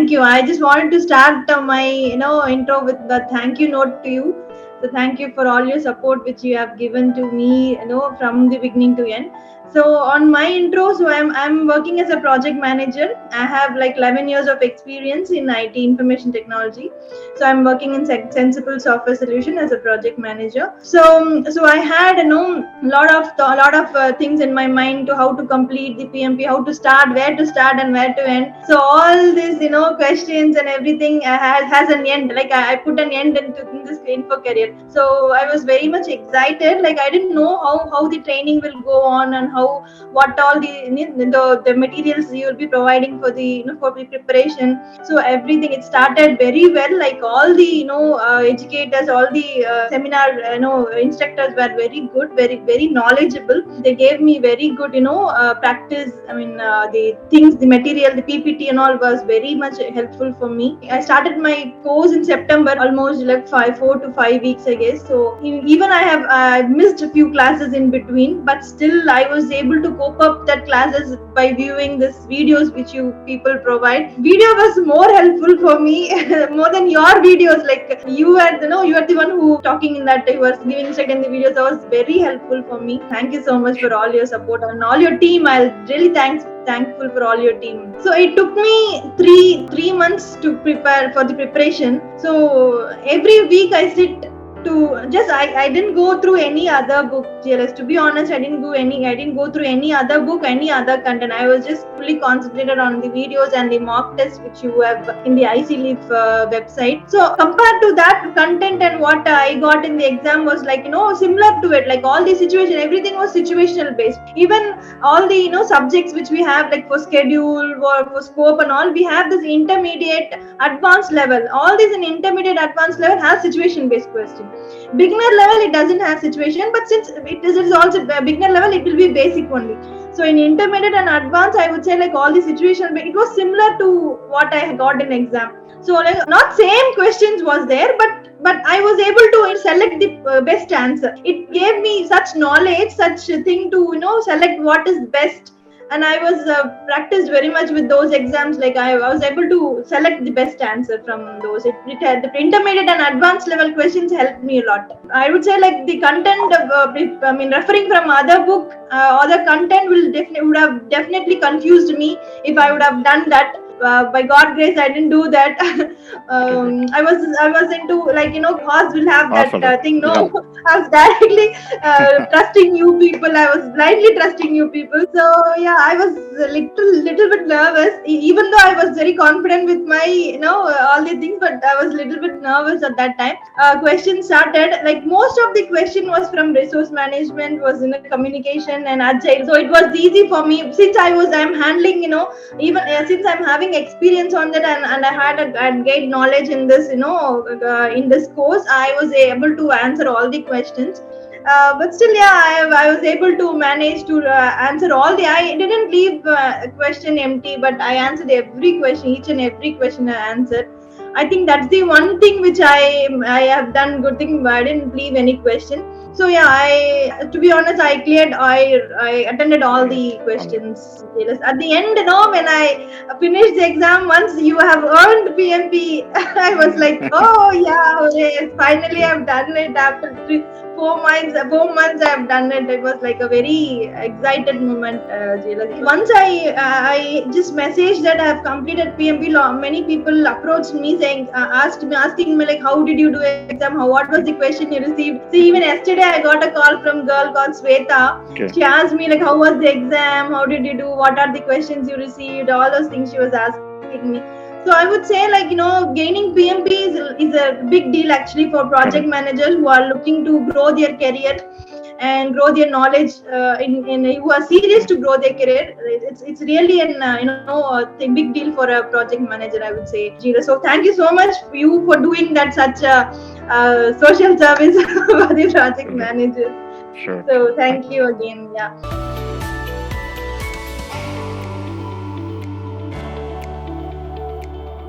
thank you. I just wanted to start my intro with the thank you note to you. So thank you for all your support which you have given to me, from the beginning to end. So on my intro, so I'm working as a project manager. I have like 11 years of experience in IT information technology. So I'm working in Sensible Software Solution as a project manager. So I had a lot of things in my mind to how to complete the PMP, how to start, where to start, and where to end. So all these questions and everything has an end. Like I put an end in this info career. So I was very much excited. Like I didn't know how the training will go on and what all the materials you will be providing for the for the preparation. So everything, it started very well. Like all the educators, all the seminar instructors were very good, very knowledgeable. They gave me very good practice. I mean, the things, the material, the PPT and all was very much helpful for me. I started my course in September, almost like 4 to 5 weeks, I guess. So even I have missed a few classes in between, but still I was able to cope up that classes by viewing these videos which you people provide. Video was more helpful for me more than your videos. Like you are the one who talking in that, you was giving insight in the videos. That was very helpful for me. Thank you so much for all your support and all your team. I'll really thankful for all your team. So it took me three months to prepare for the preparation. So every week I sit to just I didn't go through any other book, GLS. To be honest, I didn't go through any other book, any other content. I was just fully concentrated on the videos and the mock tests which you have in the IC Leaf website. So compared to that content and what I got in the exam was like similar to it. Like all the situation, everything was situational based. Even all the subjects which we have, like for schedule or for scope and all, we have this intermediate, advanced level. All these in intermediate, advanced level has situation based question. Beginner level, it doesn't have situation, but since it is also beginner level, it will be basic only. So in intermediate and advanced, I would say like all the situation, it was similar to what I got in exam. So like not same questions was there, but I was able to select the best answer. It gave me such knowledge, such a thing to select what is best. And I was practiced very much with those exams. Like I was able to select the best answer from those. It had the intermediate and advanced level questions helped me a lot. I would say like the content referring from other book, other content would have definitely confused me if I would have done that. By God grace, I didn't do that. I was into like horse will have that thing. No, yeah. I was directly trusting you people. I was blindly trusting you people. So yeah, I was a little bit nervous, even though I was very confident with my all the things, but I was a little bit nervous at that time. Questions started, like most of the question was from resource management, was in communication and agile. So it was easy for me since I'm handling even since I'm having experience on that, and I had gained knowledge in this in this course. I was able to answer all the questions. But still, yeah, I was able to manage to answer all the. I didn't leave a question empty, but I answered every question, each and every question I answered. I think that's the one thing which I have done good thing. I didn't leave any question. So yeah, to be honest, I cleared. I attended all the questions. At the end, when I finished the exam, once you have earned PMP, I was like, oh yeah, yes, finally I've done it after 4 months I've done it. It was like a very excited moment. Once I just messaged that I have completed PMP. Many people approached me saying, asking me like, how did you do exam? What was the question you received? See, even yesterday I got a call from a girl called Sweta. Okay. She asked me like, how was the exam? How did you do? What are the questions you received? All those things she was asking me. So I would say like gaining PMP is a big deal actually for project managers who are looking to grow their career and grow their knowledge who are serious to grow their career. It's really a big deal for a project manager, I would say. So thank you so much for you for doing that such a social service for the project managers. Sure. So thank you again. Yeah.